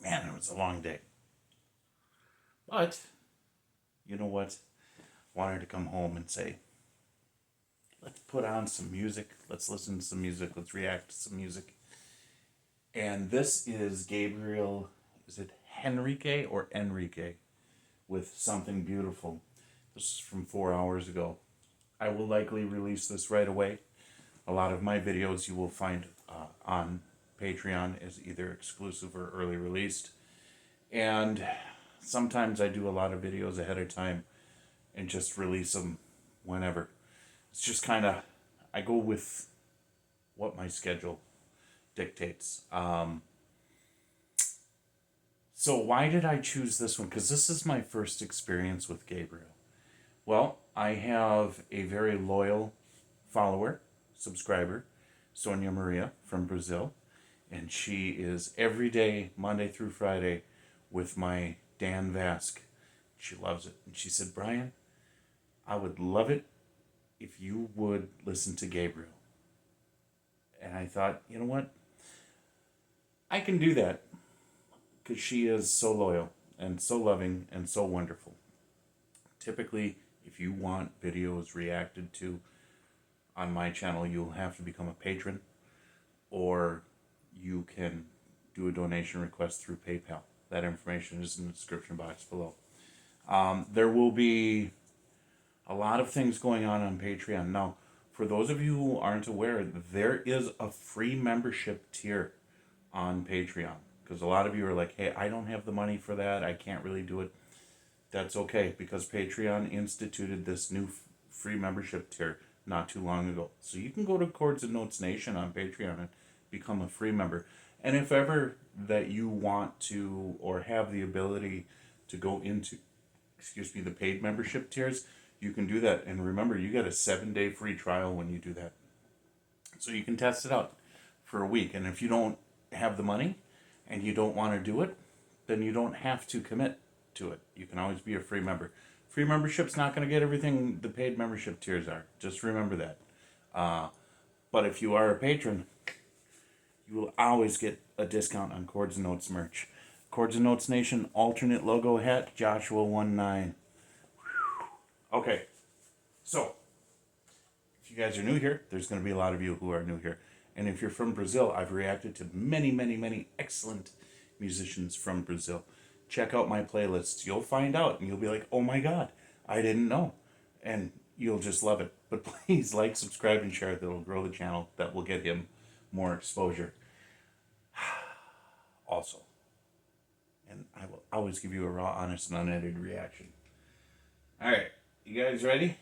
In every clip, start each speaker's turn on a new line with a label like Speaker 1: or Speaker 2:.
Speaker 1: Man, it was a long day. But, you know what? Wanted to come home and say, let's put on some music. Let's listen to some music. Let's react to some music. And this is Gabriel, is it Henrique or Enrique? With Something Beautiful. This is from 4 hours ago. I will likely release this right away. A lot of my videos you will find on Patreon as either exclusive or early released. And sometimes I do a lot of videos ahead of time and just release them whenever. It's just kind of, I go with what my schedule dictates. So why did I choose this one? Because this is my first experience with Gabriel. Well, I have a very loyal follower, subscriber, Sonia Maria from Brazil. And she is every day, Monday through Friday, with my Dan Vask. She loves it. And she said, Brian, I would love it if you would listen to Gabriel. And I thought, you know what? I can do that. Because she is so loyal and so loving and so wonderful. Typically, if you want videos reacted to on my channel, you'll have to become a patron, or you can do a donation request through PayPal. That information is in the description box below. There will be a lot of things going on Patreon. Now, for those of you who aren't aware, there is a free membership tier on Patreon. Because a lot of you are like, hey, I don't have the money for that. I can't really do it. That's okay, because Patreon instituted this new free membership tier not too long ago. So you can go to Chords and Notes Nation on Patreon and become a free member. And if ever that you want to or have the ability to go into, the paid membership tiers, you can do that. And remember, you get a 7-day free trial when you do that. So you can test it out for a week. And if you don't have the money, and you don't want to do it, then you don't have to commit to it. You can always be a free member. Free membership's not going to get everything the paid membership tiers are. Just remember that. But if you are a patron, you will always get a discount on Chords and Notes merch. Chords and Notes Nation alternate logo hat, Joshua19. Okay, so if you guys are new here, there's going to be a lot of you who are new here. And if you're from Brazil, I've reacted to many, many, many excellent musicians from Brazil. Check out my playlists. You'll find out, and you'll be like, oh my God, I didn't know. And you'll just love it. But please like, subscribe, and share. That'll grow the channel. That will get him more exposure. Also, and I will always give you a raw, honest, and unedited reaction. All right, you guys ready?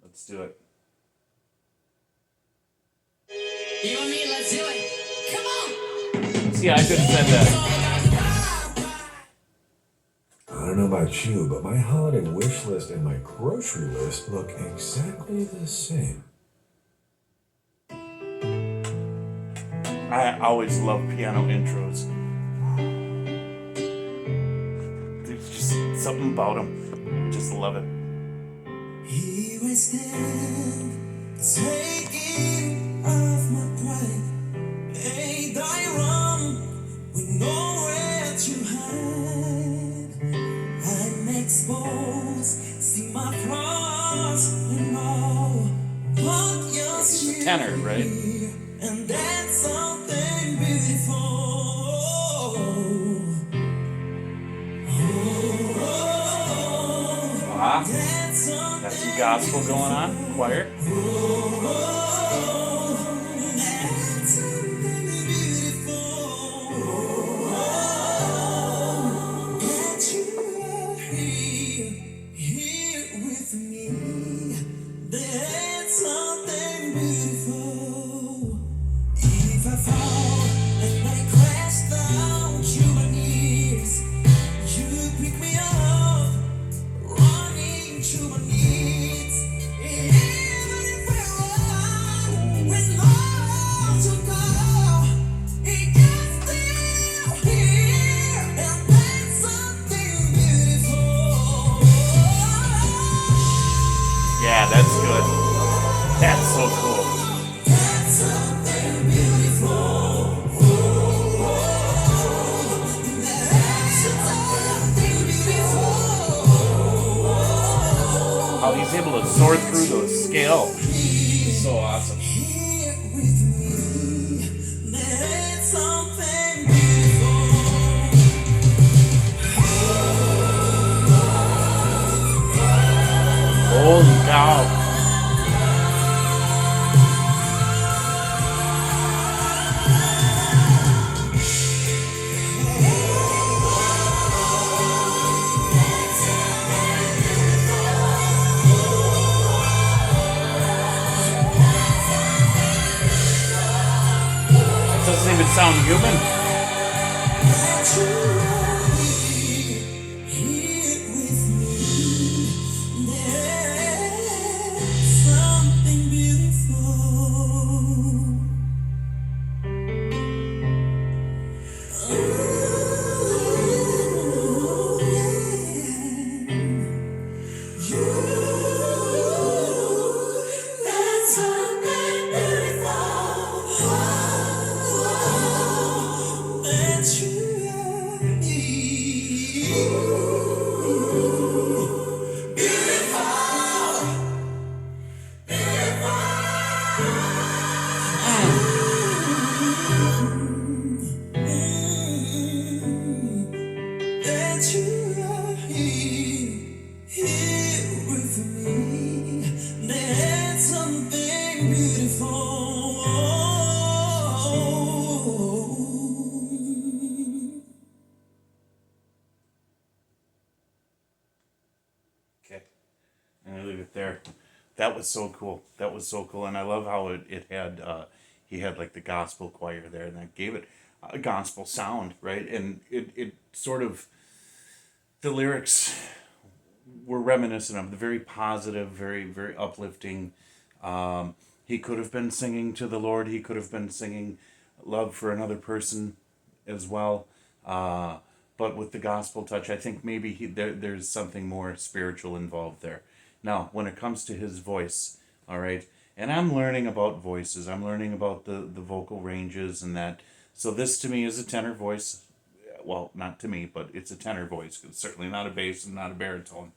Speaker 1: Let's do it.
Speaker 2: You and me, let's do it. Come on.
Speaker 1: See, I could have said that.
Speaker 3: I don't know about you, but my holiday wish list and my grocery list look exactly the same.
Speaker 1: I always love piano intros. There's just something about them. Just love it.
Speaker 2: He was there, taking off my pride. Ain't I wrong with nowhere to hide? I'm exposed, see my flaws and all. What you're
Speaker 1: It's a tenor, right?
Speaker 2: and that's something beautiful.
Speaker 1: Ah, got some gospel going on, choir.
Speaker 2: That's something beautiful. That you are here with me. That's something beautiful. If I fall and I crash down to my knees, you pick me up, running to my knees. Even if I run with nowhere to go, you're still here, and that's something beautiful.
Speaker 1: Yeah, that's good. That's so cool. How he's able to soar through those scales. So awesome. Holy cow. That doesn't even sound human. Okay, I'm gonna leave it there. That was so cool. That was so cool, and I love how it had he had like the gospel choir there, and that gave it a gospel sound, right? And it sort of the lyrics were reminiscent of the very positive, very uplifting. He could have been singing to the Lord. He could have been singing love for another person as well. But with the gospel touch, I think maybe there's something more spiritual involved there. Now, when it comes to his voice, all right, and I'm learning about voices. I'm learning about the vocal ranges and that. So this to me is a tenor voice. Well, not to me, but it's a tenor voice. It's certainly not a bass and not a baritone.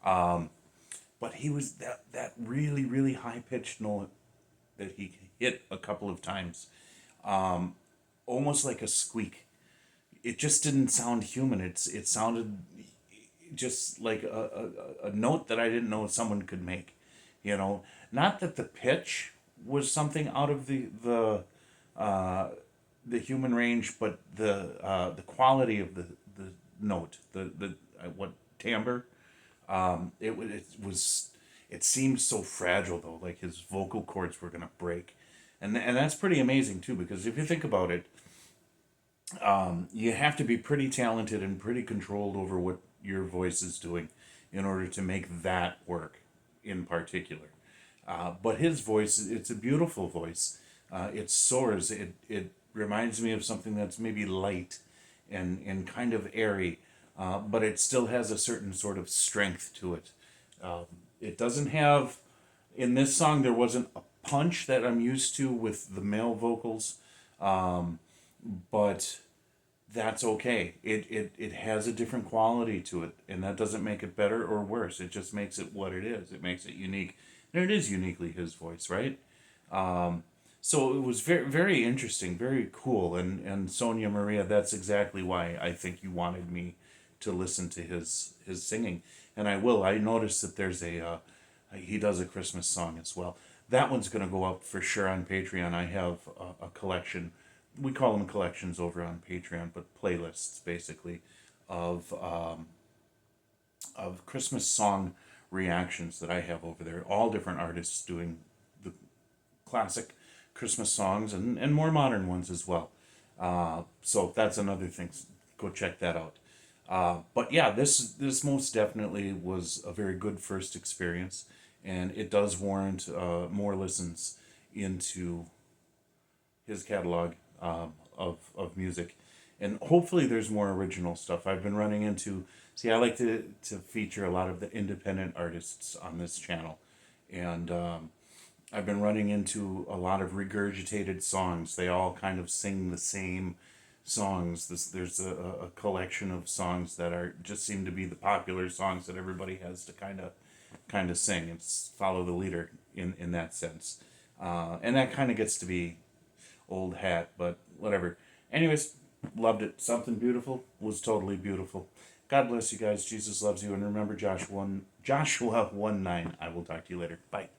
Speaker 1: But he was that really high pitched note that he hit a couple of times, almost like a squeak. It just didn't sound human. It sounded just like a note that I didn't know someone could make. You know, not that the pitch was something out of the human range, but the quality of the note, the what timbre. It seemed so fragile though, like his vocal cords were gonna break, and that's pretty amazing too, because if you think about it, you have to be pretty talented and pretty controlled over what your voice is doing in order to make that work in particular. But his voice, it's a beautiful voice. It soars. It reminds me of something that's maybe light and kind of airy, but it still has a certain sort of strength to it. It doesn't have, in this song, there wasn't a punch that I'm used to with the male vocals, but that's okay. It has a different quality to it, and that doesn't make it better or worse. It just makes it what it is. It makes it unique. And it is uniquely his voice, right? So it was very interesting, very cool. And Sonia Maria, that's exactly why I think you wanted me to listen to his singing. And I will. I noticed that there's he does a Christmas song as well. That one's going to go up for sure on Patreon. I have a collection. We call them collections over on Patreon, but playlists basically of Christmas song reactions that I have over there. All different artists doing the classic Christmas songs and more modern ones as well. So that's another thing. Go check that out. But yeah, this most definitely was a very good first experience, and it does warrant more listens into his catalog of music, and hopefully there's more original stuff. I've been running into. See, I like to feature a lot of the independent artists on this channel, and I've been running into a lot of regurgitated songs. They all kind of sing the same songs. There's a collection of songs that are just seem to be the popular songs that everybody has to kind of sing. It's follow the leader in that sense, and that kind of gets to be old hat, but whatever. Anyways, loved it. Something beautiful was totally beautiful. God bless you guys. Jesus loves you, and remember Joshua 1:9. I will talk to you later. Bye.